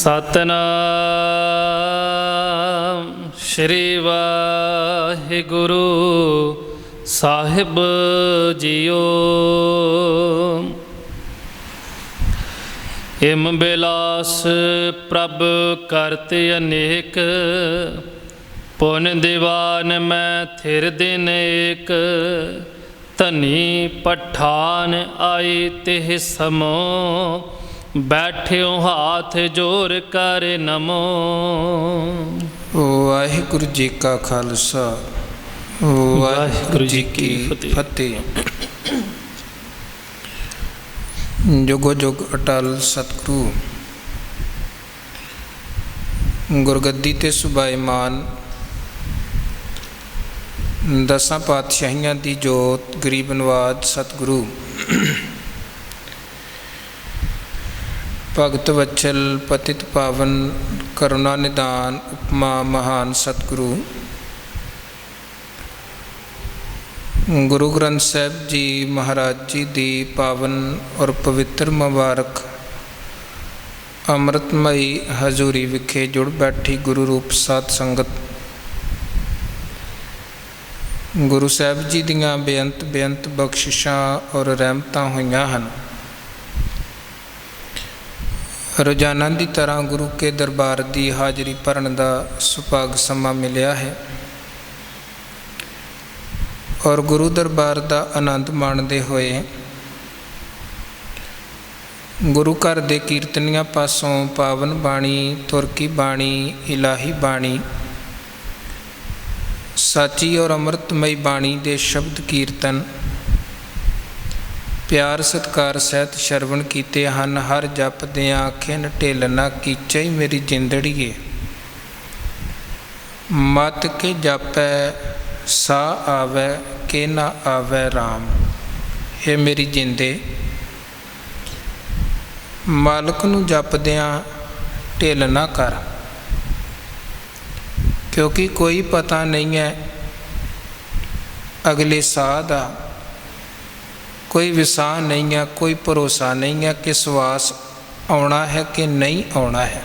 सतनाम श्री वाहिगुरु साहिब जियो। इम बिलास प्रभ करत अनेक, पुन दीवान मैं थिर दिन एक। धनी पठान आई तिह समो, बैठ्यो हाथ जोर कर नमो। वाहिगुरु जी का खालसा वाहिगुरु जी की फतेह। जुगो जुग अटल सतगुरु गुरगद्दी ते सुभाईमान दसां पातशाहियां दी जोत गरीब नवाज सतगुरु भगत वत्सल पतित पावन करुणा निदान उपमा महान सतगुरु गुरु ग्रंथ साहिब जी महाराज जी दी पावन और पवित्र मुबारक अमृतमयी हजूरी विखे जुड़ बैठी गुरु रूप साध संगत। गुरु साहिब जी दियां बेअंत बेअंत बख्शिशां और रहमतां होईयां हन। रोजाना की तरह गुरु के दरबार की हाजरी भरन का सुभाग समा मिलिया है और गुरु दरबार का आनंद माणते हुए गुरु घर के कीर्तनिया पासों पावन बाणी तुरकी बाणी इलाही बाणी साची और अमृतमयी बाणी के शब्द कीर्तन प्यार सत्कार सहित श्रवण कीते हन। हर जपदियां आखेन ढिल ना कीचई मेरी जिंदड़ीए, मत के जापै सा आवै के ना आवै राम। हे मेरी जिंदे मालक नूं जपदियां ढिल ना कर, क्योंकि कोई पता नहीं है अगले साह दा, कोई विसाह नहीं है, कोई भरोसा नहीं है कि श्वास आना है कि नहीं आना है।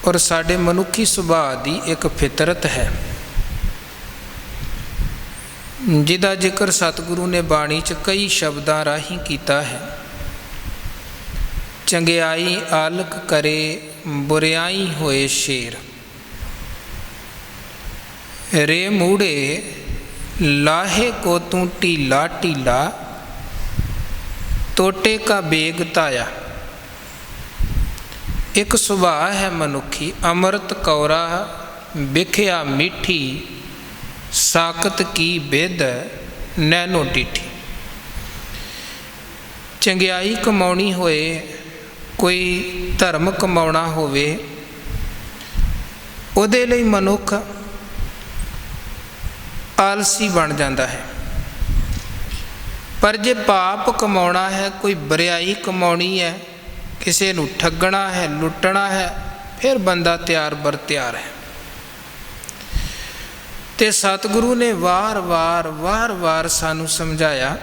और साडे मनुखी सुभाव की एक फितरत है जिदा जिक्र सतगुरु ने बाणी च कई शब्दां राही कीता है। चंगियाई आलक करे बुरियाई होए शेर, रे मूड़े लाहे को तू टीला टीला, तोटे का बेग ताया। एक सुभाव है मनुखी अमृत कौरा बिख्या मीठी, साकत की बेद नैनो डिठी। चंगियाई कमाउणी होए, कोई धर्म कमाउणा होवे, उहदे लई मनुख आलसी बन जाता है। पर जे पाप कमाना है, कोई बुराई कमानी है, किसी नूं ठगना है लुटना है, फिर बंदा तैयार बर तैयार है। ते सतगुरु ने वार वार सानू समझाया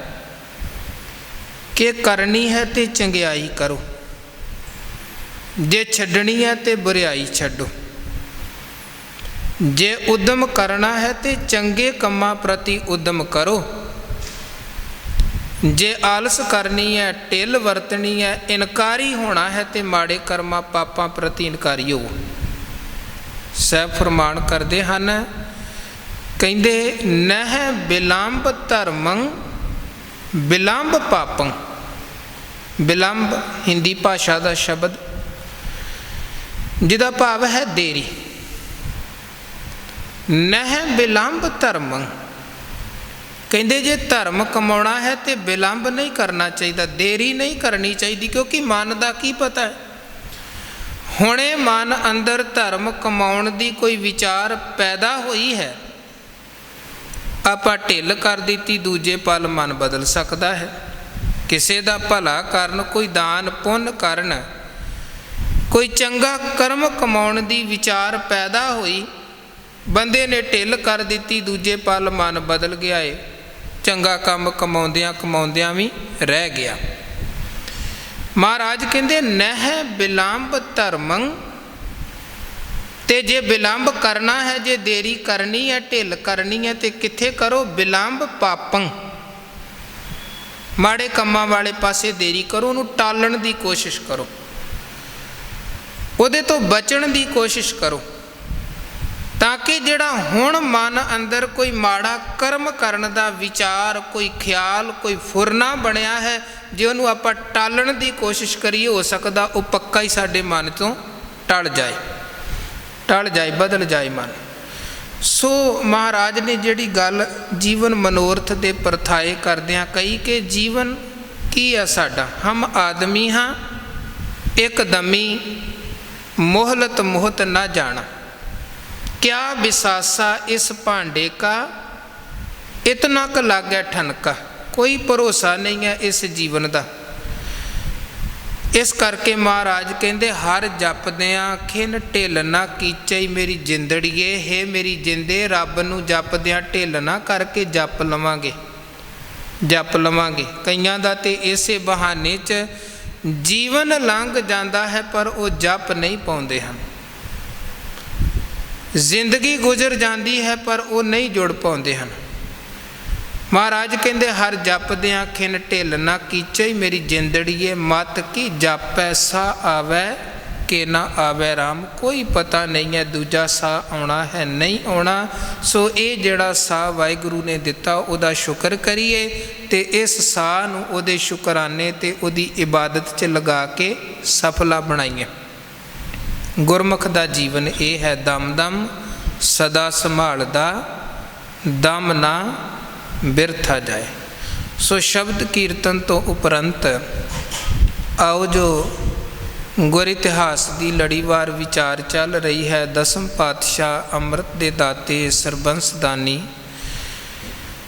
कि करनी है तो चंगियाई करो, जे छड्डनी है तो बुराई छड्डो। जे उद्यम करना है तो चंगे कम्मां प्रति उद्यम करो, जे आलस करनी है ढिल वरतनी है इनकारी होना है तो माड़े कर्मां पापां प्रति इनकारी हो। साहब फरमान करते हैं कहते नह बिलंब धर्मं बिलंब पापं। बिलंब हिंदी भाषा का शब्द जिदा भाव है देरी। नह बिलंब धर्म कहते जे धर्म कमाना है तो बिलंब नहीं करना चाहिए, देरी नहीं करनी चाहिए, क्योंकि मन का की पता है हुणे मन अंदर धर्म कमाउण दी कोई विचार पैदा हुई है, आपां ढिल कर दी दूजे पल मन बदल सकता है। किसी का भला करन, कोई दान पुण्य करन, कोई चंगा कर्म कमाउण दी विचार पैदा हुई, बंदे ने ढिल कर दी, दूजे पल मन बदल गया है, चंगा काम कमाउंदियां कमाउंदियां भी रह गया। ਮਹਾਰਾਜ ਕਹਿੰਦੇ ਨਹਿ ਬਿਲੰਬ ਧਰਮੰ, ਤੇ ਜੇ ਬਿਲੰਬ ਕਰਨਾ ਹੈ, ਜੇ ਦੇਰੀ ਕਰਨੀ ਹੈ, ਢਿੱਲ ਕਰਨੀ ਹੈ, ਤੇ ਕਿੱਥੇ ਕਰੋ? ਬਿਲੰਬ ਪਾਪੰ, ਮਾੜੇ ਕੰਮਾਂ ਵਾਲੇ ਪਾਸੇ ਦੇਰੀ ਕਰੋ, ਉਹਨੂੰ ਟਾਲਣ ਦੀ ਕੋਸ਼ਿਸ਼ ਕਰੋ, ਉਹਦੇ ਤੋਂ ਬਚਣ ਦੀ ਕੋਸ਼ਿਸ਼ ਕਰੋ, ਤਾਂ ਕਿ ਜਿਹੜਾ ਹੁਣ ਮਨ ਅੰਦਰ ਕੋਈ ਮਾੜਾ ਕਰਮ ਕਰਨ ਦਾ ਵਿਚਾਰ, ਕੋਈ ਖਿਆਲ, ਕੋਈ ਫੁਰਨਾ ਬਣਿਆ ਹੈ, ਜੇ ਉਹਨੂੰ ਆਪਾਂ ਟਾਲਣ ਦੀ ਕੋਸ਼ਿਸ਼ ਕਰੀਏ, ਹੋ ਸਕਦਾ ਉਹ ਪੱਕਾ ਹੀ ਸਾਡੇ ਮਨ ਤੋਂ ਟਲ ਜਾਏ, ਬਦਲ ਜਾਏ ਮਨ। ਸੋ ਮਹਾਰਾਜ ਨੇ ਜਿਹੜੀ ਗੱਲ ਜੀਵਨ ਮਨੋਰਥ ਦੇ ਪਰਥਾਏ ਕਰਦਿਆਂ ਕਹੀ ਕਿ ਜੀਵਨ ਕੀ ਆ ਸਾਡਾ, ਹਮ ਆਦਮੀ ਹਾਂ ਇੱਕ ਦਮੀ, ਮੋਹਲਤ ਮੋਹਤ ਨਾ ਜਾਣਾ, ਕਿਆ ਵਿਸਾਸਾ ਇਸ ਭਾਂਡੇ ਕਾ, ਇਤਨਾ ਕ ਲਾਗੈ ਠਨਕਾ। ਕੋਈ ਭਰੋਸਾ ਨਹੀਂ ਹੈ ਇਸ ਜੀਵਨ ਦਾ। ਇਸ ਕਰਕੇ ਮਹਾਰਾਜ ਕਹਿੰਦੇ ਹਰ ਜਪਦਿਆਂ ਖਿਨ ਢਿੱਲ ਨਾ ਕੀਚਈ ਮੇਰੀ ਜਿੰਦੜੀਏ, ਹੇ ਮੇਰੀ ਜਿੰਦੇ, ਰੱਬ ਨੂੰ ਜਪਦਿਆਂ ਢਿੱਲ ਨਾ ਕਰਕੇ ਜਪ ਲਵਾਂਗੇ। ਕਈਆਂ ਦਾ ਤੇ ਇਸੇ ਬਹਾਨੇ 'ਚ ਜੀਵਨ ਲੰਘ ਜਾਂਦਾ ਹੈ, ਪਰ ਉਹ ਜਪ ਨਹੀਂ ਪਾਉਂਦੇ ਹਨ। ਜ਼ਿੰਦਗੀ ਗੁਜ਼ਰ ਜਾਂਦੀ ਹੈ, ਪਰ ਉਹ ਨਹੀਂ ਜੁੜ ਪਾਉਂਦੇ ਹਨ। ਮਹਾਰਾਜ ਕਹਿੰਦੇ ਹਰ ਜਪਦਿਆਂ ਖਿਨ ਢਿੱਲ ਨਾ ਕੀਚੇ ਮੇਰੀ ਜਿੰਦੜੀਏ, ਮਤ ਕੀ ਜਾਪੈ ਸਾਹ ਆਵੈ ਕਿ ਨਾ ਆਵੈ ਰਾਮ। ਕੋਈ ਪਤਾ ਨਹੀਂ ਹੈ ਦੂਜਾ ਸਾਹ ਆਉਣਾ ਹੈ ਨਹੀਂ ਆਉਣਾ। ਸੋ ਇਹ ਜਿਹੜਾ ਸਾਹ ਵਾਹਿਗੁਰੂ ਨੇ ਦਿੱਤਾ ਉਹਦਾ ਸ਼ੁਕਰ ਕਰੀਏ, ਅਤੇ ਇਸ ਸਾਹ ਨੂੰ ਉਹਦੇ ਸ਼ੁਕਰਾਨੇ ਅਤੇ ਉਹਦੀ ਇਬਾਦਤ 'ਚ ਲਗਾ ਕੇ ਸਫਲਾ ਬਣਾਈਏ। ਗੁਰਮੁਖ ਦਾ ਜੀਵਨ ਇਹ ਹੈ, ਦਮ ਦਮ ਸਦਾ ਸੰਭਾਲਦਾ, ਦਮ ਨਾ ਬਿਰਥਾ ਜਾਏ। ਸੋ ਸ਼ਬਦ ਕੀਰਤਨ ਤੋਂ ਉਪਰੰਤ ਆਓ ਜੋ ਗੁਰ ਇਤਿਹਾਸ ਦੀ ਲੜੀਵਾਰ ਵਿਚਾਰ ਚੱਲ ਰਹੀ ਹੈ, ਦਸਮ ਪਾਤਸ਼ਾਹ ਅੰਮ੍ਰਿਤ ਦੇ ਦਾਤੇ ਸਰਬੰਸ ਦਾਨੀ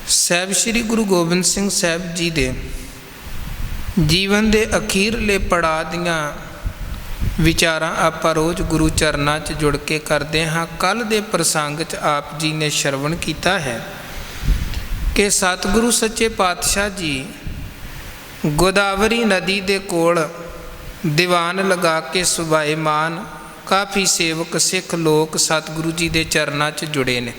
ਸਾਹਿਬ ਸ੍ਰੀ ਗੁਰੂ ਗੋਬਿੰਦ ਸਿੰਘ ਸਾਹਿਬ ਜੀ ਦੇ ਜੀਵਨ ਦੇ ਅਖੀਰਲੇ ਪੜਾਅ ਦੀਆਂ ਵਿਚਾਰਾਂ ਆਪਾਂ ਰੋਜ਼ ਗੁਰੂ ਚਰਨਾਂ 'ਚ ਜੁੜ ਕੇ ਕਰਦੇ ਹਾਂ। ਕੱਲ੍ਹ ਦੇ ਪ੍ਰਸੰਗ 'ਚ ਆਪ ਜੀ ਨੇ ਸ਼ਰਵਣ ਕੀਤਾ ਹੈ ਕਿ ਸਤਿਗੁਰੂ ਸੱਚੇ ਪਾਤਸ਼ਾਹ ਜੀ ਗੋਦਾਵਰੀ ਨਦੀ ਦੇ ਕੋਲ ਦੀਵਾਨ ਲਗਾ ਕੇ ਸੁਭਾਏਮਾਨ, ਕਾਫੀ ਸੇਵਕ ਸਿੱਖ ਲੋਕ ਸਤਿਗੁਰੂ ਜੀ ਦੇ ਚਰਨਾਂ 'ਚ ਜੁੜੇ ਨੇ।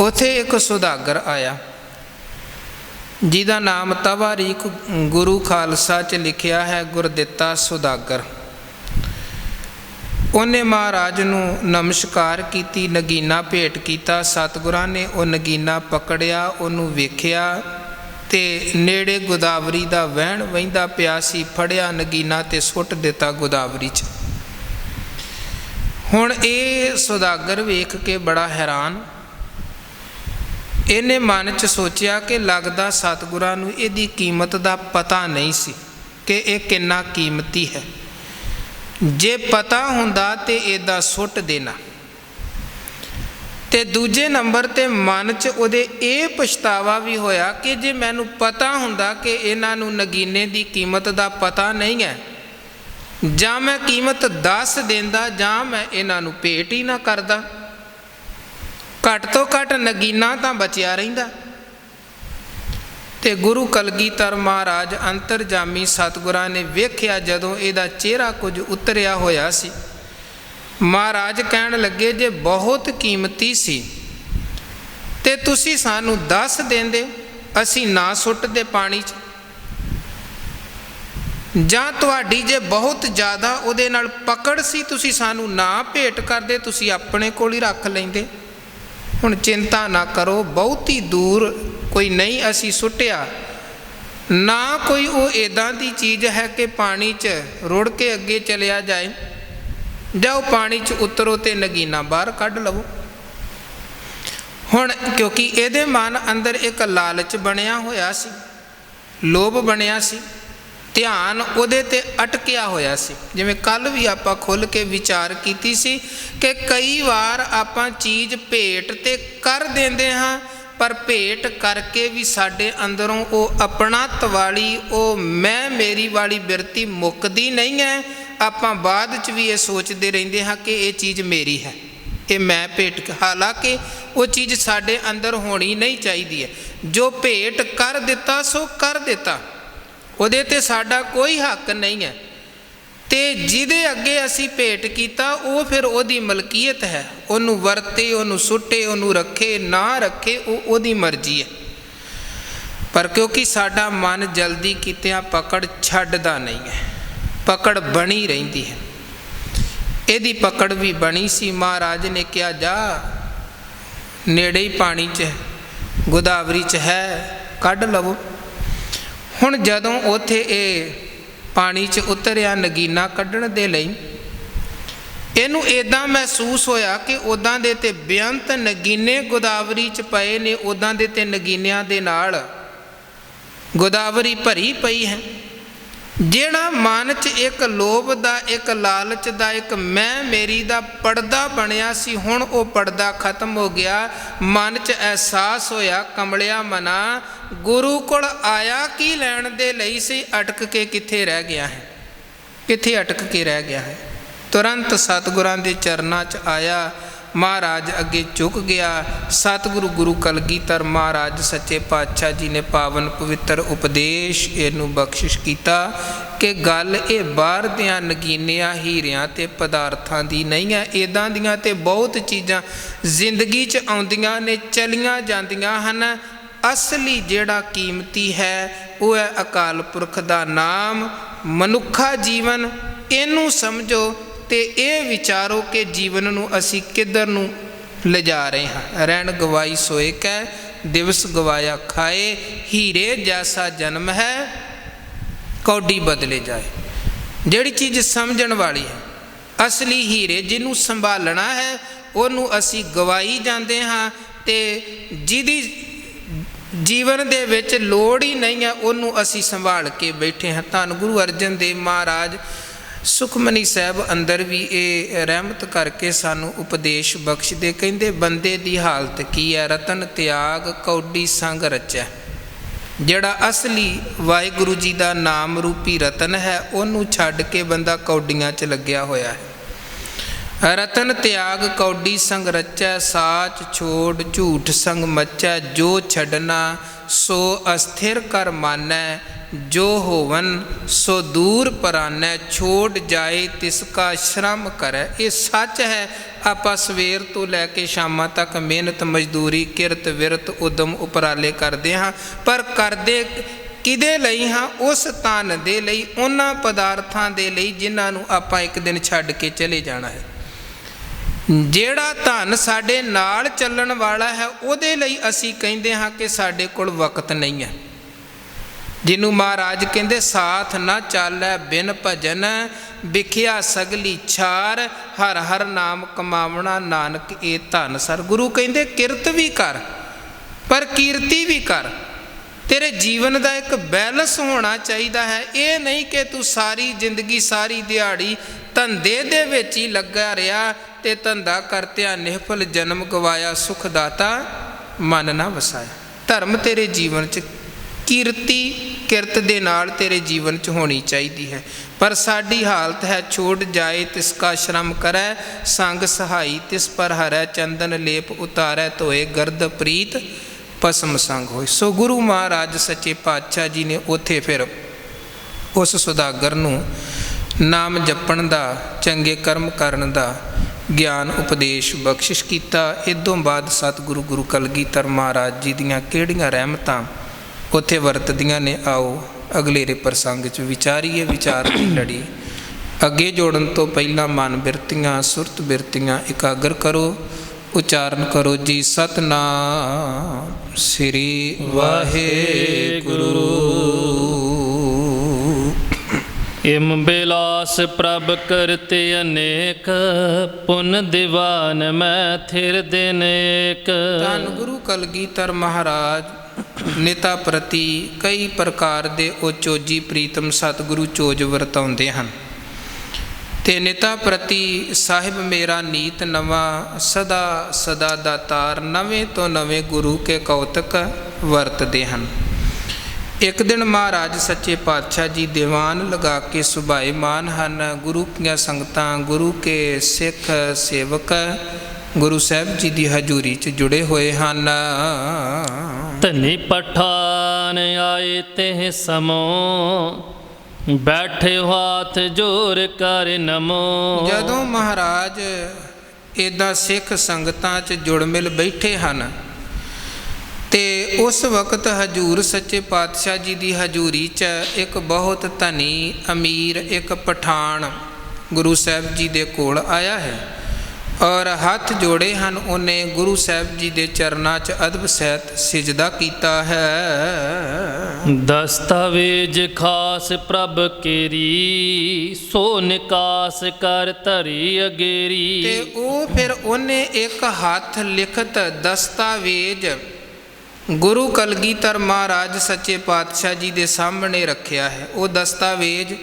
ਉੱਥੇ ਇੱਕ ਸੁਦਾਗਰ ਆਇਆ ਜਿਹਦਾ ਨਾਮ ਤਵਾਰੀਖ ਗੁਰੂ ਖਾਲਸਾ 'ਚ ਲਿਖਿਆ ਹੈ, ਗੁਰਦਿੱਤਾ ਸੁਦਾਗਰ। ਉਹਨੇ ਮਹਾਰਾਜ ਨੂੰ ਨਮਸਕਾਰ ਕੀਤੀ, ਨਗੀਨਾ ਭੇਟ ਕੀਤਾ। ਸਤਿਗੁਰਾਂ ਨੇ ਉਹ ਨਗੀਨਾ ਪਕੜਿਆ, ਉਹਨੂੰ ਵੇਖਿਆ ਤੇ ਨੇੜੇ ਗੋਦਾਵਰੀ ਦਾ ਵਹਿਣ ਵਹਿੰਦਾ ਪਿਆ ਸੀ, ਫੜਿਆ ਨਗੀਨਾ ਤੇ ਸੁੱਟ ਦਿੱਤਾ ਗੋਦਾਵਰੀ 'ਚ। ਹੁਣ ਇਹ ਸੁਦਾਗਰ ਵੇਖ ਕੇ ਬੜਾ ਹੈਰਾਨ, ਇਹਨੇ ਮਨ 'ਚ ਸੋਚਿਆ ਕਿ ਲੱਗਦਾ ਸਤਿਗੁਰਾਂ ਨੂੰ ਇਹਦੀ ਕੀਮਤ ਦਾ ਪਤਾ ਨਹੀਂ ਸੀ ਕਿ ਇਹ ਕਿੰਨਾ ਕੀਮਤੀ ਹੈ। ਜੇ ਪਤਾ ਹੁੰਦਾ ਤੇ ਇਹਦਾ ਸੁੱਟ ਦੇਣਾ। ਤੇ ਦੂਜੇ ਨੰਬਰ 'ਤੇ ਮਨ 'ਚ ਉਹਦੇ ਇਹ ਪਛਤਾਵਾ ਵੀ ਹੋਇਆ ਕਿ ਜੇ ਮੈਨੂੰ ਪਤਾ ਹੁੰਦਾ ਕਿ ਇਹਨਾਂ ਨੂੰ ਨਗੀਨੇ ਦੀ ਕੀਮਤ ਦਾ ਪਤਾ ਨਹੀਂ ਹੈ, ਜਾਂ ਮੈਂ ਕੀਮਤ ਦੱਸ ਦਿੰਦਾ, ਜਾਂ ਮੈਂ ਇਹਨਾਂ ਨੂੰ ਭੇਟ ਹੀ ਨਾ ਕਰਦਾ। ਘੱਟ ਤੋਂ ਘੱਟ ਨਗੀਨਾ ਤਾਂ ਬਚਿਆ ਰਹਿੰਦਾ। ਤੇ ਗੁਰੂ ਕਲਗੀਧਰ ਮਹਾਰਾਜ ਅੰਤਰਜਾਮੀ ਸਤਿਗੁਰਾਂ ਨੇ ਵੇਖਿਆ ਜਦੋਂ ਇਹਦਾ ਚਿਹਰਾ ਕੁਝ ਉਤਰਿਆ ਹੋਇਆ ਸੀ। ਮਹਾਰਾਜ ਕਹਿਣ ਲੱਗੇ, ਜੇ ਬਹੁਤ ਕੀਮਤੀ ਸੀ ਤੇ ਤੁਸੀਂ ਸਾਨੂੰ ਦੱਸ ਦਿੰਦੇ, ਅਸੀਂ ਨਾ ਸੁੱਟਦੇ ਪਾਣੀ 'ਚ, ਜਾਂ ਤੁਹਾਡੀ ਜੇ ਬਹੁਤ ਜ਼ਿਆਦਾ ਉਹਦੇ ਨਾਲ ਪਕੜ ਸੀ, ਤੁਸੀਂ ਸਾਨੂੰ ਨਾ ਭੇਟ ਕਰਦੇ, ਤੁਸੀਂ ਆਪਣੇ ਕੋਲ ਹੀ ਰੱਖ ਲੈਂਦੇ। ਹੁਣ ਚਿੰਤਾ ਨਾ ਕਰੋ, ਬਹੁਤੀ ਦੂਰ ਕੋਈ ਨਹੀਂ ਅਸੀਂ ਸੁੱਟਿਆ, ਨਾ ਕੋਈ ਉਹ ਇੱਦਾਂ ਦੀ ਚੀਜ਼ ਹੈ ਕਿ ਪਾਣੀ 'ਚ ਰੁੜ ਕੇ ਅੱਗੇ ਚਲਿਆ ਜਾਏ। ਜਾਓ ਪਾਣੀ 'ਚ ਉਤਰੋ ਤੇ ਨਗੀਨਾ ਬਾਹਰ ਕੱਢ ਲਵੋ। ਹੁਣ ਕਿਉਂਕਿ ਇਹਦੇ ਮਨ ਅੰਦਰ ਇੱਕ ਲਾਲਚ ਬਣਿਆ ਹੋਇਆ ਸੀ, ਲੋਭ ਬਣਿਆ ਸੀ, ਧਿਆਨ ਉਹਦੇ 'ਤੇ ਅਟਕਿਆ ਹੋਇਆ ਸੀ। ਜਿਵੇਂ ਕੱਲ੍ਹ ਵੀ ਆਪਾਂ ਖੁੱਲ੍ਹ ਕੇ ਵਿਚਾਰ ਕੀਤੀ ਸੀ ਕਿ ਕਈ ਵਾਰ ਆਪਾਂ ਚੀਜ਼ ਭੇਟ ਤੇ ਕਰ ਦਿੰਦੇ ਹਾਂ, ਪਰ ਭੇਟ ਕਰਕੇ ਵੀ ਸਾਡੇ ਅੰਦਰੋਂ ਉਹ ਆਪਣਤ ਵਾਲੀ, ਉਹ ਮੈਂ ਮੇਰੀ ਵਾਲੀ ਬਿਰਤੀ ਮੁੱਕਦੀ ਨਹੀਂ ਹੈ। ਆਪਾਂ ਬਾਅਦ 'ਚ ਵੀ ਇਹ ਸੋਚਦੇ ਰਹਿੰਦੇ ਹਾਂ ਕਿ ਇਹ ਚੀਜ਼ ਮੇਰੀ ਹੈ, ਇਹ ਮੈਂ ਭੇਟ, ਹਾਲਾਂਕਿ ਉਹ ਚੀਜ਼ ਸਾਡੇ ਅੰਦਰ ਹੋਣੀ ਨਹੀਂ ਚਾਹੀਦੀ ਹੈ। ਜੋ ਭੇਟ ਕਰ ਦਿੱਤਾ ਸੋ ਕਰ ਦਿੱਤਾ, ਉਹਦੇ ਤੇ ਸਾਡਾ ਕੋਈ ਹੱਕ ਨਹੀਂ ਹੈ। ਤੇ ਜਿਹਦੇ ਅੱਗੇ ਅਸੀਂ ਭੇਟ ਕੀਤਾ ਉਹ ਫਿਰ ਉਹਦੀ ਮਲਕੀਅਤ ਹੈ, ਉਹਨੂੰ ਵਰਤੇ, ਉਹਨੂੰ ਸੁੱਟੇ, ਉਹਨੂੰ ਰੱਖੇ ਨਾ ਰੱਖੇ, ਉਹ ਉਹਦੀ ਮਰਜ਼ੀ ਹੈ। ਪਰ ਕਿਉਂਕਿ ਸਾਡਾ ਮਨ ਜਲਦੀ ਕੀਤਿਆਂ ਪਕੜ ਛੱਡਦਾ ਨਹੀਂ ਹੈ, ਪਕੜ ਬਣੀ ਰਹਿੰਦੀ ਹੈ। ਇਹਦੀ ਪਕੜ ਵੀ ਬਣੀ ਸੀ। ਮਹਾਰਾਜ ਨੇ ਕਿਹਾ ਜਾ ਨੇੜੇ ਹੀ ਪਾਣੀ 'ਚ ਗੋਦਾਵਰੀ 'ਚ ਹੈ, ਕੱਢ ਲਵੋ। ਹੁਣ ਜਦੋਂ ਉੱਥੇ ਇਹ ਪਾਣੀ 'ਚ ਉਤਰਿਆ ਨਗੀਨਾ ਕੱਢਣ ਦੇ ਲਈ, ਇਹਨੂੰ ਇੱਦਾਂ ਮਹਿਸੂਸ ਹੋਇਆ ਕਿ ਉੱਦਾਂ ਦੇ ਤੇ ਬੇਅੰਤ ਨਗੀਨੇ ਗੋਦਾਵਰੀ 'ਚ ਪਏ ਨੇ, ਉੱਦਾਂ ਦੇ ਤੇ ਨਗੀਨਿਆਂ ਦੇ ਨਾਲ ਗੋਦਾਵਰੀ ਭਰੀ ਪਈ ਹੈ। ਜਿਹੜਾ ਮਨ 'ਚ ਇੱਕ ਲੋਭ ਦਾ, ਇੱਕ ਲਾਲਚ ਦਾ, ਇੱਕ ਮੈਂ ਮੇਰੀ ਦਾ ਪਰਦਾ ਬਣਿਆ ਸੀ, ਹੁਣ ਉਹ ਪਰਦਾ ਖਤਮ ਹੋ ਗਿਆ। ਮਨ 'ਚ ਅਹਿਸਾਸ ਹੋਇਆ, ਕਮਲਿਆ ਮਨਾ, ਗੁਰੂ ਕੋਲ ਆਇਆ ਕੀ ਲੈਣ ਦੇ ਲਈ ਸੀ, ਅਟਕ ਕੇ ਕਿੱਥੇ ਰਹਿ ਗਿਆ ਹੈ, ਕਿੱਥੇ ਅਟਕ ਕੇ ਰਹਿ ਗਿਆ ਹੈ। ਤੁਰੰਤ ਸਤਿਗੁਰਾਂ ਦੇ ਚਰਨਾਂ 'ਚ ਆਇਆ, ਮਹਾਰਾਜ ਅੱਗੇ ਝੁਕ ਗਿਆ। ਸਤਿਗੁਰੂ ਗੁਰੂ ਕਲਗੀਧਰ ਮਹਾਰਾਜ ਸੱਚੇ ਪਾਤਸ਼ਾਹ ਜੀ ਨੇ ਪਾਵਨ ਪਵਿੱਤਰ ਉਪਦੇਸ਼ ਇਹਨੂੰ ਬਖਸ਼ਿਸ਼ ਕੀਤਾ ਕਿ ਗੱਲ ਇਹ ਬਾਹਰ ਦਿਆਂ ਨਗੀਨਿਆਂ ਹੀਰਿਆਂ ਤੇ ਪਦਾਰਥਾਂ ਦੀ ਨਹੀਂ ਹੈ। ਇੱਦਾਂ ਦੀਆਂ ਤੇ ਬਹੁਤ ਚੀਜ਼ਾਂ ਜ਼ਿੰਦਗੀ 'ਚ ਆਉਂਦੀਆਂ ਨੇ, ਚਲੀਆਂ ਜਾਂਦੀਆਂ ਹਨ। ਅਸਲੀ ਜਿਹੜਾ ਕੀਮਤੀ ਹੈ ਉਹ ਹੈ ਅਕਾਲ ਪੁਰਖ ਦਾ ਨਾਮ, ਮਨੁੱਖਾ ਜੀਵਨ। ਇਹਨੂੰ ਸਮਝੋ ਤੇ ਇਹ ਵਿਚਾਰੋ ਕਿ ਜੀਵਨ ਨੂੰ ਅਸੀਂ ਕਿੱਧਰ ਨੂੰ ਲਿਜਾ ਰਹੇ ਹਾਂ। ਰਹਿਣ ਗਵਾਈ ਸੋਏ ਕੈ, ਦਿਵਸ ਗਵਾਇਆ ਖਾਏ, ਹੀਰੇ ਜੈਸਾ ਜਨਮ ਹੈ ਕੌਡੀ ਬਦਲੇ ਜਾਏ। ਜਿਹੜੀ ਚੀਜ਼ ਸਮਝਣ ਵਾਲੀ ਹੈ, ਅਸਲੀ ਹੀਰੇ, ਜਿਹਨੂੰ ਸੰਭਾਲਣਾ ਹੈ, ਉਹਨੂੰ ਅਸੀਂ ਗਵਾਈ ਜਾਂਦੇ ਹਾਂ। ਤੇ ਜਿਹਦੀ ਜੀਵਨ ਦੇ ਵਿੱਚ ਲੋੜ ਹੀ ਨਹੀਂ ਹੈ, ਉਹਨੂੰ ਅਸੀਂ ਸੰਭਾਲ ਕੇ ਬੈਠੇ ਹਾਂ। ਧੰਨ ਗੁਰੂ ਅਰਜਨ ਦੇਵ ਮਹਾਰਾਜ ਸੁਖਮਨੀ ਸਾਹਿਬ ਅੰਦਰ ਵੀ ਇਹ ਰਹਿਮਤ ਕਰਕੇ ਸਾਨੂੰ ਉਪਦੇਸ਼ ਬਖਸ਼ਦੇ। ਕਹਿੰਦੇ ਬੰਦੇ ਦੀ ਹਾਲਤ ਕੀ ਹੈ, ਰਤਨ ਤਿਆਗ ਕੌਡੀ ਸੰਗ ਰਚੈ। ਜਿਹੜਾ ਅਸਲੀ ਵਾਹਿਗੁਰੂ ਜੀ ਦਾ ਨਾਮ ਰੂਪੀ ਰਤਨ ਹੈ, ਉਹਨੂੰ ਛੱਡ ਕੇ ਬੰਦਾ ਕੌਡੀਆਂ 'ਚ ਲੱਗਿਆ ਹੋਇਆ ਹੈ। ਰਤਨ ਤਿਆਗ ਕੌਡੀ ਸੰਗ ਰਚੈ, ਸਾਚ ਛੋੜ ਝੂਠ ਸੰਗ ਮਚੈ। ਜੋ ਛੱਡਣਾ ਸੋ ਅਸਥਿਰ ਕਰ ਮਾਨੈ, ਜੋ ਹੋਵਨ ਸੋ ਦੂਰ ਪਰਾਨੈ। ਛੋੜ ਜਾਏ ਤਿਸ ਕਾ ਸ਼ਰਮ ਕਰੈ। ਇਹ ਸੱਚ ਹੈ। ਆਪਾਂ ਸਵੇਰ ਤੋਂ ਲੈ ਕੇ ਸ਼ਾਮਾਂ ਤੱਕ ਮਿਹਨਤ ਮਜ਼ਦੂਰੀ ਕਿਰਤ ਵਿਰਤ ਉਦਮ ਉਪਰਾਲੇ ਕਰਦੇ ਹਾਂ, ਪਰ ਕਰਦੇ ਕਿਹਦੇ ਲਈ ਹਾਂ? ਉਸ ਧਨ ਦੇ ਲਈ, ਉਹਨਾਂ ਪਦਾਰਥਾਂ ਦੇ ਲਈ ਜਿਨ੍ਹਾਂ ਨੂੰ ਆਪਾਂ ਇੱਕ ਦਿਨ ਛੱਡ ਕੇ ਚਲੇ ਜਾਣਾ ਹੈ। ਜਿਹੜਾ ਧਨ ਸਾਡੇ ਨਾਲ ਚੱਲਣ ਵਾਲਾ ਹੈ, ਉਹਦੇ ਲਈ ਅਸੀਂ ਕਹਿੰਦੇ ਹਾਂ ਕਿ ਸਾਡੇ ਕੋਲ ਵਕਤ ਨਹੀਂ ਹੈ। ਜਿਹਨੂੰ ਮਹਾਰਾਜ ਕਹਿੰਦੇ ਸਾਥ ਨਾ ਚਾਲੈ ਬਿਨ ਭਜਨ, ਵਿਖਿਆ ਸਗਲੀ ਛਾਰ। ਹਰ ਹਰ ਨਾਮ ਕਮਾਵਣਾ ਨਾਨਕ ਇਹ ਧਨ ਸਰ। ਗੁਰੂ ਕਹਿੰਦੇ ਕਿਰਤ ਵੀ ਕਰ ਪਰ ਕੀਰਤੀ ਵੀ ਕਰ। ਤੇਰੇ ਜੀਵਨ ਦਾ ਇੱਕ ਬੈਲੈਂਸ ਹੋਣਾ ਚਾਹੀਦਾ ਹੈ। ਇਹ ਨਹੀਂ ਕਿ ਤੂੰ ਸਾਰੀ ਜ਼ਿੰਦਗੀ ਸਾਰੀ ਦਿਹਾੜੀ ਧੰਦੇ ਦੇ ਵਿੱਚ ਹੀ ਲੱਗਾ ਰਿਹਾ ਤੇ ਧੰਦਾ ਕਰਤਿਆਂ ਨਿਹਫਲ ਜਨਮ ਗਵਾਇਆ, ਸੁਖ ਦਾਤਾ ਮਨ ਨਾ ਵਸਾਇਆ। ਧਰਮ ਤੇਰੇ ਜੀਵਨ 'ਚ ਕੀਰਤੀ ਕਿਰਤ ਦੇ ਨਾਲ ਤੇਰੇ ਜੀਵਨ 'ਚ ਹੋਣੀ ਚਾਹੀਦੀ ਹੈ। ਪਰ ਸਾਡੀ ਹਾਲਤ ਹੈ ਛੋੜ ਜਾਏ ਤਿਸ ਕਾ ਸ਼ਰਮ ਕਰੈ, ਸੰਗ ਸਹਾਈ ਤਿਸ ਪਰ ਹਰੈ। ਚੰਦਨ ਲੇਪ ਉਤਾਰੈ ਧੋਏ, ਗਰਦ ਪ੍ਰੀਤ ਭਸਮ ਸੰਗ ਹੋਏ। ਸੋ ਗੁਰੂ ਮਹਾਰਾਜ ਸੱਚੇ ਪਾਤਸ਼ਾਹ ਜੀ ਨੇ ਉੱਥੇ ਫਿਰ ਉਸ ਸੁਦਾਗਰ ਨੂੰ ਨਾਮ ਜਪਣ ਦਾ, ਚੰਗੇ ਕਰਮ ਕਰਨ ਦਾ ਗਿਆਨ ਉਪਦੇਸ਼ ਬਖਸ਼ਿਸ਼ ਕੀਤਾ। ਇਦੋਂ ਬਾਅਦ ਸਤਿਗੁਰੂ ਗੁਰੂ ਕਲਗੀਧਰ ਮਹਾਰਾਜ ਜੀ ਦੀਆਂ ਕਿਹੜੀਆਂ ਰਹਿਮਤਾਂ ਉੱਥੇ ਵਰਤਦੀਆਂ ਨੇ, ਆਓ ਅਗਲੇਰੇ ਪ੍ਰਸੰਗ 'ਚ ਵਿਚਾਰੀਏ। ਵਿਚਾਰ ਦੀ ਲੜੀ ਅੱਗੇ ਜੋੜਨ ਤੋਂ ਪਹਿਲਾਂ ਮਨ ਬਿਰਤੀਆਂ ਸੁਰਤ ਬਿਰਤੀਆਂ ਇਕਾਗਰ ਕਰੋ। ਉਚਾਰਨ ਕਰੋ ਜੀ ਸਤਿਨਾਮ ਸ੍ਰੀ ਵਾਹਿਗੁਰੂ। ਇਮ ਬਿਲਾਸ ਪ੍ਰਭ ਕਰਤੇ ਅਨੇਕ, ਪੁਨ ਦੀਵਾਨ ਮੈਂ ਥਿਰ ਦਿਨ ਏਕ। ਧੰਨ ਗੁਰੂ ਕਲਗੀਧਰ ਮਹਾਰਾਜ ਨਿਤਾ ਪ੍ਰਤੀ ਕਈ ਪ੍ਰਕਾਰ ਦੇ ਉਹ ਚੋਜੀ ਪ੍ਰੀਤਮ ਸਤਿਗੁਰੂ ਚੋਜ ਵਰਤਾਉਂਦੇ ਹਨ। ਤੇ ਨਿਤਾ ਪ੍ਰਤੀ ਸਾਹਿਬ ਮੇਰਾ ਨੀਤ ਨਵਾਂ, ਸਦਾ ਸਦਾ ਦਾਤਾਰ। ਨਵੇਂ ਤੋਂ ਨਵੇਂ ਗੁਰੂ ਕੇ ਕੌਤਕ ਵਰਤਦੇ ਹਨ। ਇੱਕ ਦਿਨ ਮਹਾਰਾਜ ਸੱਚੇ ਪਾਤਸ਼ਾਹ ਜੀ ਦੀਵਾਨ ਲਗਾ ਕੇ ਸੁਭਾਏਮਾਨ ਹਨ। ਗੁਰੂ ਦੀਆਂ ਸੰਗਤਾਂ, ਗੁਰੂ ਕੇ ਸਿੱਖ ਸੇਵਕ ਗੁਰੂ ਸਾਹਿਬ ਜੀ ਦੀ ਹਜ਼ੂਰੀ 'ਚ ਜੁੜੇ ਹੋਏ ਹਨ। ਧਨੀ ਪਠਾਨ ਜਾਨ ਆਏ ਤਿਹ ਸਮੋ ਬੈਠੇ ਹਾਥ ਜੋਰ ਕਰ ਨਮੋ। ਜਦੋਂ ਮਹਾਰਾਜ ਇੱਦਾਂ ਸਿੱਖ ਸੰਗਤਾਂ 'ਚ ਜੁੜ ਮਿਲ ਬੈਠੇ ਹਨ ਤੇ ਉਸ ਵਕਤ ਹਜੂਰ ਸੱਚੇ ਪਾਤਸ਼ਾਹ ਜੀ ਦੀ ਹਜ਼ੂਰੀ 'ਚ ਇੱਕ ਬਹੁਤ ਧਨੀ ਅਮੀਰ ਇੱਕ ਪਠਾਨ ਗੁਰੂ ਸਾਹਿਬ ਜੀ ਦੇ ਕੋਲ ਆਇਆ ਹੈ ਔਰ ਹੱਥ ਜੋੜੇ ਹਨ। ਉਹਨੇ ਗੁਰੂ ਸਾਹਿਬ ਜੀ ਦੇ ਚਰਨਾਂ 'ਚ ਅਦਬ ਸਹਿਤ ਸਿਜਦਾ ਕੀਤਾ ਹੈ। ਦਸਤਾਵੇਜ ਖਾਸ ਪ੍ਰਭ ਕੇਰੀ ਸੋ ਨਿਕਾਸ ਕਰ ਧਰੀ ਅਗੇਰੀ। ਤੇ ਉਹ ਫਿਰ ਉਹਨੇ ਇੱਕ ਹੱਥ ਲਿਖਤ ਦਸਤਾਵੇਜ ਗੁਰੂ ਕਲਗੀਧਰ ਮਹਾਰਾਜ ਸੱਚੇ ਪਾਤਸ਼ਾਹ ਜੀ ਦੇ ਸਾਹਮਣੇ ਰੱਖਿਆ ਹੈ। ਉਹ ਦਸਤਾਵੇਜ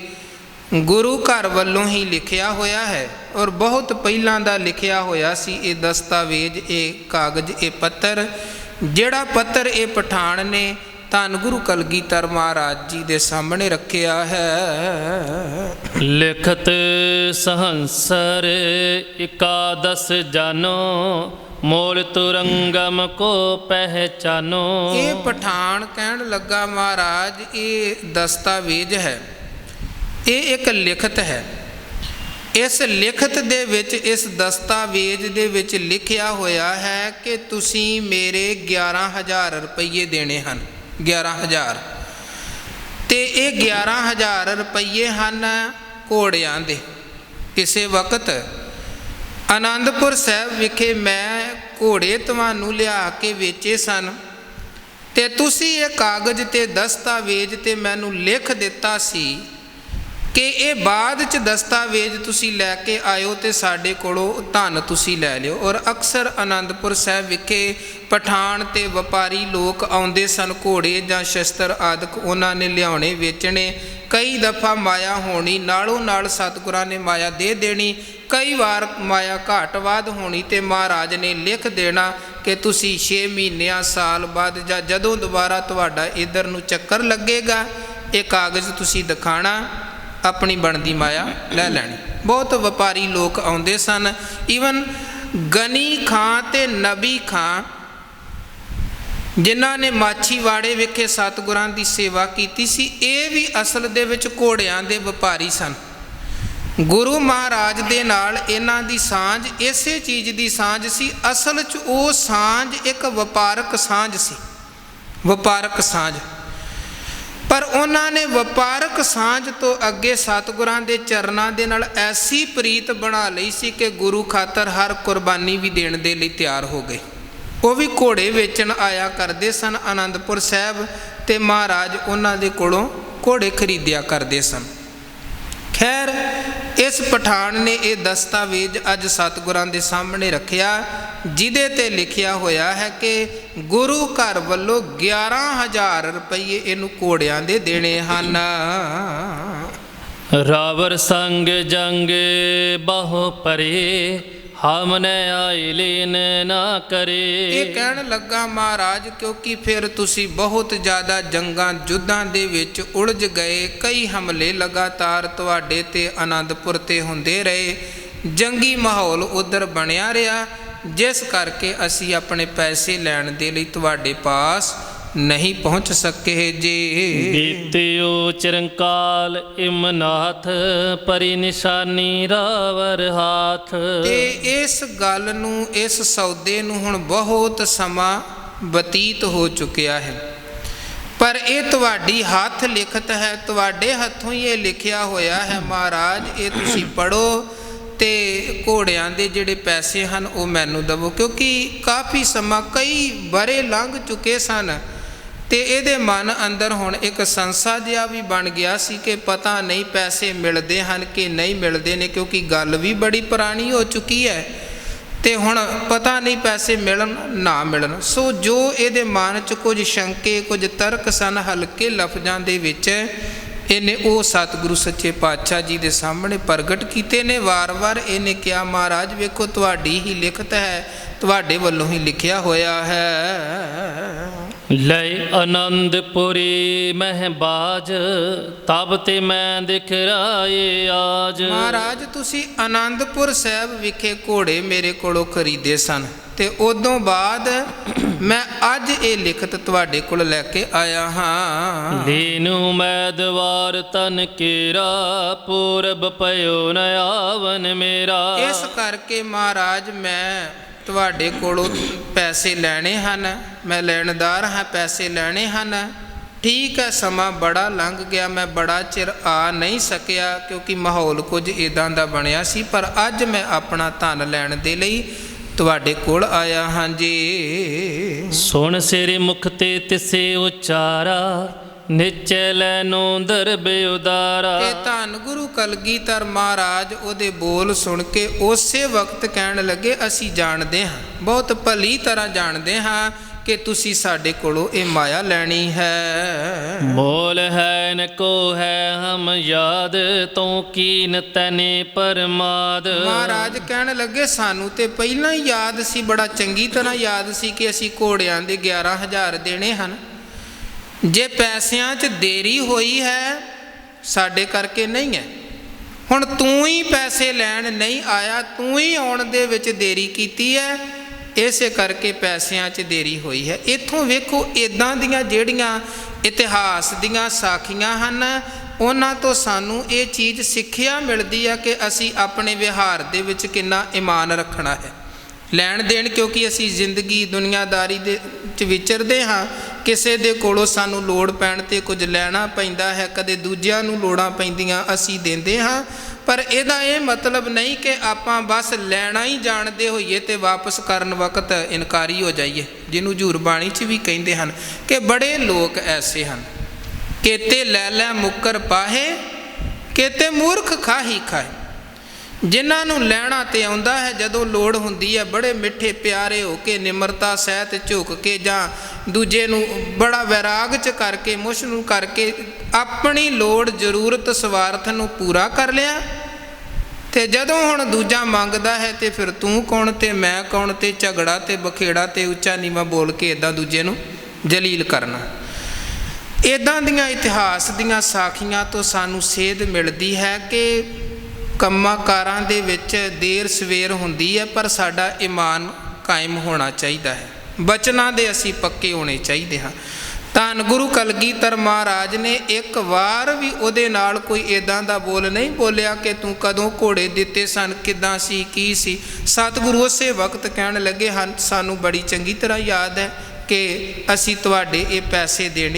ਗੁਰੂ ਘਰ ਵੱਲੋਂ ਹੀ ਲਿਖਿਆ ਹੋਇਆ ਹੈ ਔਰ ਬਹੁਤ ਪਹਿਲਾਂ ਦਾ ਲਿਖਿਆ ਹੋਇਆ ਸੀ। ਇਹ ਦਸਤਾਵੇਜ, ਇਹ ਕਾਗਜ਼, ਇਹ ਪੱਤਰ, ਜਿਹੜਾ ਪੱਤਰ ਇਹ ਪਠਾਨ ਨੇ ਧੰਨ ਗੁਰੂ ਕਲਗੀਧਰ ਮਹਾਰਾਜ ਜੀ ਦੇ ਸਾਹਮਣੇ ਰੱਖਿਆ ਹੈ। ਲਿਖਤ ਸਹੰਸਰ ਇਕਾਦਸ ਜਾਨੋ ਮੋਲ ਤੁਰੰਗਮ ਕੋ ਪਹਿਚਾਨੋ। ਇਹ ਪਠਾਨ ਕਹਿਣ ਲੱਗਾ ਮਹਾਰਾਜ ਇਹ ਦਸਤਾਵੇਜ ਹੈ, ਇਹ ਇੱਕ ਲਿਖਤ ਹੈ। ਇਸ ਲਿਖਤ ਦੇ ਵਿੱਚ, ਇਸ ਦਸਤਾਵੇਜ ਦੇ ਵਿੱਚ ਲਿਖਿਆ ਹੋਇਆ ਹੈ ਕਿ ਤੁਸੀਂ ਮੇਰੇ 11,000 ਰੁਪਈਏ ਦੇਣੇ ਹਨ। 11,000 ਤੇ ਇਹ 11,000 ਰੁਪਈਏ ਹਨ ਘੋੜਿਆਂ ਦੇ। ਕਿਸੇ ਵਕਤ ਆਨੰਦਪੁਰ ਸਾਹਿਬ ਵਿਖੇ ਮੈਂ ਘੋੜੇ ਤੁਹਾਨੂੰ ਲਿਆ ਕੇ ਵੇਚੇ ਸਨ ਤੇ ਤੁਸੀਂ ਇਹ ਕਾਗਜ਼ ਤੇ ਦਸਤਾਵੇਜ ਤੇ ਮੈਨੂੰ ਲਿਖ ਦਿੱਤਾ ਸੀ ਕਿ ਇਹ ਬਾਅਦ 'ਚ ਦਸਤਾਵੇਜ ਤੁਸੀਂ ਲੈ ਕੇ ਆਇਓ ਤੇ ਸਾਡੇ ਕੋਲੋਂ ਧਨ ਤੁਸੀਂ ਲੈ ਲਿਓ। ਔਰ ਅਕਸਰ ਆਨੰਦਪੁਰ ਸਾਹਿਬ ਵਿਖੇ ਪਠਾਨ ਤੇ ਵਪਾਰੀ ਲੋਕ ਆਉਂਦੇ ਸਨ, ਘੋੜੇ ਜਾਂ ਸ਼ਸਤਰ ਆਦਿਕ ਉਹਨਾਂ ਨੇ ਲਿਆਉਣੇ ਵੇਚਣੇ। ਕਈ ਦਫਾ ਮਾਇਆ ਹੋਣੀ, ਨਾਲੋਂ ਨਾਲ ਸਤਿਗੁਰਾਂ ਨੇ ਮਾਇਆ ਦੇ ਦੇਣੀ, ਕਈ ਵਾਰ ਮਾਇਆ ਘਾਟਵਾਦ ਹੋਣੀ ਤੇ ਮਹਾਰਾਜ ਨੇ ਲਿਖ ਦੇਣਾ ਕਿ ਤੁਸੀਂ 6 ਮਹੀਨਿਆਂ ਸਾਲ ਬਾਅਦ ਜਾਂ ਜਦੋਂ ਦੁਬਾਰਾ ਤੁਹਾਡਾ ਇੱਧਰ ਨੂੰ ਚੱਕਰ ਲੱਗੇਗਾ ਇਹ ਕਾਗਜ਼ ਤੁਸੀਂ ਦਿਖਾਣਾ, ਆਪਣੀ ਬਣਦੀ ਮਾਇਆ ਲੈ ਲੈਣੀ। ਬਹੁਤ ਵਪਾਰੀ ਲੋਕ ਆਉਂਦੇ ਸਨ। ਈਵਨ ਗਨੀ ਖਾਂ ਤੇ ਨਬੀ ਖਾਂ ਜਿਨ੍ਹਾਂ ਨੇ ਮਾਛੀਵਾੜੇ ਵਿਖੇ ਸਤਿਗੁਰਾਂ ਦੀ ਸੇਵਾ ਕੀਤੀ ਸੀ, ਇਹ ਵੀ ਅਸਲ ਦੇ ਵਿੱਚ ਘੋੜਿਆਂ ਦੇ ਵਪਾਰੀ ਸਨ। ਗੁਰੂ ਮਹਾਰਾਜ ਦੇ ਨਾਲ ਇਹਨਾਂ ਦੀ ਸਾਂਝ ਇਸੇ ਚੀਜ਼ ਦੀ ਸਾਂਝ ਸੀ। ਅਸਲ 'ਚ ਉਹ ਸਾਂਝ ਇੱਕ ਵਪਾਰਕ ਸਾਂਝ ਸੀ, ਵਪਾਰਕ ਸਾਂਝ। ਪਰ ਉਹਨਾਂ ਨੇ ਵਪਾਰਕ ਸਾਂਝ ਤੋਂ ਅੱਗੇ ਸਤਿਗੁਰਾਂ ਦੇ ਚਰਨਾਂ ਦੇ ਨਾਲ ਐਸੀ ਪ੍ਰੀਤ ਬਣਾ ਲਈ ਸੀ ਕਿ ਗੁਰੂ ਖਾਤਰ ਹਰ ਕੁਰਬਾਨੀ ਵੀ ਦੇਣ ਦੇ ਲਈ ਤਿਆਰ ਹੋ ਗਏ। ਉਹ ਵੀ ਘੋੜੇ ਵੇਚਣ ਆਇਆ ਕਰਦੇ ਸਨ ਆਨੰਦਪੁਰ ਸਾਹਿਬ ਤੇ ਮਹਾਰਾਜ ਉਹਨਾਂ ਦੇ ਕੋਲੋਂ ਘੋੜੇ ਖਰੀਦਿਆ ਕਰਦੇ ਸਨ। ਖੈਰ, ਇਸ ਪਠਾਨ ਨੇ ਇਹ ਦਸਤਾਵੇਜ ਅੱਜ ਸਤਿਗੁਰਾਂ ਦੇ ਸਾਹਮਣੇ ਰੱਖਿਆ ਜਿਹਦੇ ਤੇ ਲਿਖਿਆ ਹੋਇਆ ਹੈ ਕਿ ਗੁਰੂ ਘਰ ਵੱਲੋਂ 11,000 ਰੁਪਈਏ ਇਹਨੂੰ ਘੋੜਿਆਂ ਦੇ ਦੇਣੇ ਹਨ। ਰਾਵਰ ਸੰਗ ਜੰਗ ਬਹੁ ਪਰੇ ਹਮਨੇ ਆਈ ਲੀਨ ਨਾ ਕਰੇ। ਇਹ ਕਹਿਣ ਲੱਗਾ ਮਹਾਰਾਜ ਕਿਉਂਕਿ ਫਿਰ ਤੁਸੀਂ ਬਹੁਤ ਜ਼ਿਆਦਾ ਜੰਗਾਂ ਯੁੱਧਾਂ ਦੇ ਵਿੱਚ ਉਲਝ ਗਏ, ਕਈ ਹਮਲੇ ਲਗਾਤਾਰ ਤੁਹਾਡੇ ਤੇ ਆਨੰਦਪੁਰ ਤੇ ਹੁੰਦੇ ਰਹੇ, ਜੰਗੀ ਮਾਹੌਲ ਉਧਰ ਬਣਿਆ ਰਿਹਾ, ਜਿਸ ਕਰਕੇ ਅਸੀਂ ਆਪਣੇ ਪੈਸੇ ਲੈਣ ਦੇ ਲਈ ਤੁਹਾਡੇ ਪਾਸ ਨਹੀਂ ਪਹੁੰਚ ਸਕੇ ਜੀ। ਬੀਤਿਓ ਚਿਰੰਕਾਲ ਇਮਨਾਥ ਪਰੀ ਨਿਸ਼ਾਨੀ ਰਾਵਰ ਹਾਥ। ਤੇ ਇਸ ਗੱਲ ਨੂੰ, ਇਸ ਸੌਦੇ ਨੂੰ ਹੁਣ ਬਹੁਤ ਸਮਾਂ ਬਤੀਤ ਹੋ ਚੁੱਕਿਆ ਹੈ, ਪਰ ਇਹ ਤੁਹਾਡੀ ਹੱਥ ਲਿਖਤ ਹੈ, ਤੁਹਾਡੇ ਹੱਥੋਂ ਹੀ ਇਹ ਲਿਖਿਆ ਹੋਇਆ ਹੈ ਮਹਾਰਾਜ, ਇਹ ਤੁਸੀਂ ਪੜ੍ਹੋ ਤੇ ਘੋੜਿਆਂ ਦੇ ਜਿਹੜੇ ਪੈਸੇ ਹਨ ਉਹ ਮੈਨੂੰ ਦੇਵੋ। ਕਿਉਂਕਿ ਕਾਫੀ ਸਮਾਂ, ਕਈ ਵਰੇ ਲੰਘ ਚੁੱਕੇ ਸਨ ਤੇ ਇਹਦੇ ਮਨ ਅੰਦਰ ਹੁਣ ਇੱਕ ਸੰਸਾ ਜਿਹਾ ਵੀ ਬਣ ਗਿਆ ਸੀ ਕਿ ਪਤਾ ਨਹੀਂ ਪੈਸੇ ਮਿਲਦੇ ਹਨ ਕਿ ਨਹੀਂ ਮਿਲਦੇ ਨੇ, ਕਿਉਂਕਿ ਗੱਲ ਵੀ ਬੜੀ ਪੁਰਾਣੀ ਹੋ ਚੁੱਕੀ ਹੈ ਤੇ ਹੁਣ ਪਤਾ ਨਹੀਂ ਪੈਸੇ ਮਿਲਣ ਨਾ ਮਿਲਣ। ਸੋ ਜੋ ਇਹਦੇ ਮਨ 'ਚ ਕੁਝ ਸ਼ੰਕੇ, ਕੁਝ ਤਰਕ ਸਨ ਹਲਕੇ ਲਫ਼ਜ਼ਾਂ ਦੇ ਵਿੱਚ, ਇਹਨੇ ਉਹ ਸਤਿਗੁਰੂ ਸੱਚੇ ਪਾਤਸ਼ਾਹ ਜੀ ਦੇ ਸਾਹਮਣੇ ਪ੍ਰਗਟ ਕੀਤੇ ਨੇ। ਵਾਰ-ਵਾਰ ਇਹਨੇ ਕਿਹਾ ਮਹਾਰਾਜ ਵੇਖੋ ਤੁਹਾਡੀ ਹੀ ਲਿਖਤ ਹੈ, ਤੁਹਾਡੇ ਵੱਲੋਂ ਹੀ ਲਿਖਿਆ ਹੋਇਆ ਹੈ। ਲੈ ਆਨੰਦਪੁਰੀ ਮਹਿ ਬਾਜ, ਤਬ ਤੇ ਮੈਂ ਦਿਖਰਾਏ ਆਜ। ਮਹਾਰਾਜ ਤੁਸੀਂ ਆਨੰਦਪੁਰ ਸਾਹਿਬ ਵਿਖੇ ਘੋੜੇ ਮੇਰੇ ਕੋਲੋਂ ਖਰੀਦੇ ਸਨ ਤੇ ਉਦੋਂ ਬਾਅਦ ਮੈਂ ਅੱਜ ਇਹ ਲਿਖਤ ਤੁਹਾਡੇ ਕੋਲ ਲੈ ਕੇ ਆਇਆ ਹਾਂ। ਲੀਨੂ ਮੈਦਵਾਰ ਤਨ ਕੇਰਾ, ਪੂਰਬ ਪਇਓ ਨ ਆਵਨ ਮੇਰਾ। ਇਸ ਕਰਕੇ ਮਹਾਰਾਜ ਮੈਂ ਤੁਹਾਡੇ ਕੋਲੋਂ ਪੈਸੇ ਲੈਣੇ ਹਨ, ਮੈਂ ਲੈਣਦਾਰ ਹਾਂ, ਪੈਸੇ ਲੈਣੇ ਹਨ। ਠੀਕ ਹੈ, ਸਮਾਂ ਬੜਾ ਲੰਘ ਗਿਆ, ਮੈਂ ਬੜਾ ਚਿਰ ਆ ਨਹੀਂ ਸਕਿਆ ਕਿਉਂਕਿ ਮਾਹੌਲ ਕੁਝ ਇੱਦਾਂ ਦਾ ਬਣਿਆ ਸੀ, ਪਰ ਅੱਜ ਮੈਂ ਆਪਣਾ ਧਨ ਲੈਣ ਦੇ ਲਈ ਤੁਹਾਡੇ ਕੋਲ ਆਇਆ ਹਾਂ ਜੀ। ਸੁਣ ਸਿਰ ਮੁਖ ਤੇ ਤਿਸੇ ਉਚਾਰਾ, ਨਿਚੇ ਲੈਨੋ ਦਰਬ ਉਦਾਰਾ। ਤੇ ਧੰਨ ਗੁਰੂ ਕਲਗੀਧਰ ਮਹਾਰਾਜ ਉਹਦੇ ਬੋਲ ਸੁਣ ਕੇ ਉਸੇ ਵਕਤ ਕਹਿਣ ਲੱਗੇ, ਅਸੀਂ ਜਾਣਦੇ ਹਾਂ, ਬਹੁਤ ਭਲੀ ਤਰ੍ਹਾਂ ਜਾਣਦੇ ਹਾਂ ਕਿ ਤੁਸੀਂ ਸਾਡੇ ਕੋਲੋਂ ਇਹ ਮਾਇਆ ਲੈਣੀ ਹੈ। ਬੋਲ ਹੈ ਨ ਕੋ ਹੈ ਹਮ ਯਾਦ, ਤੂੰ ਕੀਨ ਤਨੇ ਪਰਮਾਦ। ਮਹਾਰਾਜ ਕਹਿਣ ਲੱਗੇ ਸਾਨੂੰ ਤੇ ਪਹਿਲਾਂ ਹੀ ਯਾਦ ਸੀ, ਬੜਾ ਚੰਗੀ ਤਰ੍ਹਾਂ ਯਾਦ ਸੀ ਕਿ ਅਸੀਂ ਘੋੜਿਆਂ ਦੇ 11,000 ਦੇਣੇ ਹਨ। ਜੇ ਪੈਸਿਆਂ 'ਚ ਦੇਰੀ ਹੋਈ ਹੈ ਸਾਡੇ ਕਰਕੇ ਨਹੀਂ ਹੈ, ਹੁਣ ਤੂੰ ਹੀ ਪੈਸੇ ਲੈਣ ਨਹੀਂ ਆਇਆ, ਤੂੰ ਹੀ ਆਉਣ ਦੇ ਵਿੱਚ ਦੇਰੀ ਕੀਤੀ ਹੈ, ਇਸੇ ਕਰਕੇ ਪੈਸਿਆਂ 'ਚ ਦੇਰੀ ਹੋਈ ਹੈ। ਇੱਥੋਂ ਵੇਖੋ ਇੱਦਾਂ ਦੀਆਂ ਜਿਹੜੀਆਂ ਇਤਿਹਾਸ ਦੀਆਂ ਸਾਖੀਆਂ ਹਨ ਉਹਨਾਂ ਤੋਂ ਸਾਨੂੰ ਇਹ ਚੀਜ਼ ਸਿੱਖਿਆ ਮਿਲਦੀ ਹੈ ਕਿ ਅਸੀਂ ਆਪਣੇ ਵਿਹਾਰ ਦੇ ਵਿੱਚ ਕਿੰਨਾ ਈਮਾਨ ਰੱਖਣਾ ਹੈ। ਲੈਣ ਦੇਣ, ਕਿਉਂਕਿ ਅਸੀਂ ਜ਼ਿੰਦਗੀ ਦੁਨੀਆਦਾਰੀ ਦੇ ਵਿੱਚ ਵਿਚਰਦੇ ਹਾਂ, ਕਿਸੇ ਦੇ ਕੋਲੋਂ ਸਾਨੂੰ ਲੋੜ ਪੈਣ 'ਤੇ ਕੁਝ ਲੈਣਾ ਪੈਂਦਾ ਹੈ, ਕਦੇ ਦੂਜਿਆਂ ਨੂੰ ਲੋੜਾਂ ਪੈਂਦੀਆਂ ਅਸੀਂ ਦਿੰਦੇ ਹਾਂ, ਪਰ ਇਹਦਾ ਇਹ ਮਤਲਬ ਨਹੀਂ ਕਿ ਆਪਾਂ ਬਸ ਲੈਣਾ ਹੀ ਜਾਣਦੇ ਹੋਈਏ ਤੇ ਵਾਪਸ ਕਰਨ ਵਕਤ ਇਨਕਾਰੀ ਹੋ ਜਾਈਏ, ਜਿਹਨੂੰ ਹਜ਼ੂਰ ਬਾਣੀ 'ਚ ਵੀ ਕਹਿੰਦੇ ਹਨ ਕਿ ਬੜੇ ਲੋਕ ਐਸੇ ਹਨ, ਕੇਤੇ ਲੈ ਲੈ ਮੁੱਕਰ ਪਾਹੇ, ਕੇਤੇ ਮੂਰਖ ਖਾਹੀ ਖਾਏ। ਜਿਨ੍ਹਾਂ ਨੂੰ ਲੈਣਾ ਤੇ ਆਉਂਦਾ ਹੈ, ਜਦੋਂ ਲੋੜ ਹੁੰਦੀ ਹੈ ਬੜੇ ਮਿੱਠੇ ਪਿਆਰੇ ਹੋ ਕੇ ਨਿਮਰਤਾ ਸਹਿਤ ਝੁਕ ਕੇ ਜਾਂ ਦੂਜੇ ਨੂੰ ਬੜਾ ਵੈਰਾਗ 'ਚ ਕਰਕੇ ਮੁਸ਼ ਨੂੰ ਕਰਕੇ ਆਪਣੀ ਲੋੜ ਜ਼ਰੂਰਤ ਸਵਾਰਥ ਨੂੰ ਪੂਰਾ ਕਰ ਲਿਆ, ਤੇ ਜਦੋਂ ਹੁਣ ਦੂਜਾ ਮੰਗਦਾ ਹੈ ਤੇ ਫਿਰ ਤੂੰ ਕੌਣ ਤੇ ਮੈਂ ਕੌਣ, ਤੇ ਝਗੜਾ ਤੇ ਬਖੇੜਾ ਤੇ ਉੱਚਾ ਨੀਵਾਂ ਬੋਲ ਕੇ ਇੱਦਾਂ ਦੂਜੇ ਨੂੰ ਜਲੀਲ ਕਰਨਾ। ਇੱਦਾਂ ਦੀਆਂ ਇਤਿਹਾਸ ਦੀਆਂ ਸਾਖੀਆਂ ਤੋਂ ਸਾਨੂੰ ਸੇਧ ਮਿਲਦੀ ਹੈ ਕਿ ਕੰਮਾਂ ਕਾਰਾਂ ਦੇ ਵਿੱਚ ਦੇਰ ਸਵੇਰ ਹੁੰਦੀ ਹੈ, ਪਰ ਸਾਡਾ ਈਮਾਨ ਕਾਇਮ ਹੋਣਾ ਚਾਹੀਦਾ ਹੈ, ਬਚਨਾਂ ਦੇ ਅਸੀਂ ਪੱਕੇ ਹੋਣੇ ਚਾਹੀਦੇ ਹਾਂ। ਧੰਨ ਗੁਰੂ ਕਲਗੀਧਰ ਮਹਾਰਾਜ ਨੇ ਇੱਕ ਵਾਰ ਵੀ ਉਹਦੇ ਨਾਲ ਕੋਈ ਇੱਦਾਂ ਦਾ ਬੋਲ ਨਹੀਂ ਬੋਲਿਆ ਕਿ ਤੂੰ ਕਦੋਂ ਘੋੜੇ ਦਿੱਤੇ ਸਨ, ਕਿੱਦਾਂ ਸੀ, ਕੀ ਸੀ। ਸਤਿਗੁਰੂ ਉਸੇ ਵਕਤ ਕਹਿਣ ਲੱਗੇ ਹਨ, ਸਾਨੂੰ ਬੜੀ ਚੰਗੀ ਤਰ੍ਹਾਂ ਯਾਦ ਹੈ ਕਿ ਅਸੀਂ ਤੁਹਾਡੇ ਇਹ ਪੈਸੇ ਦੇਣੇ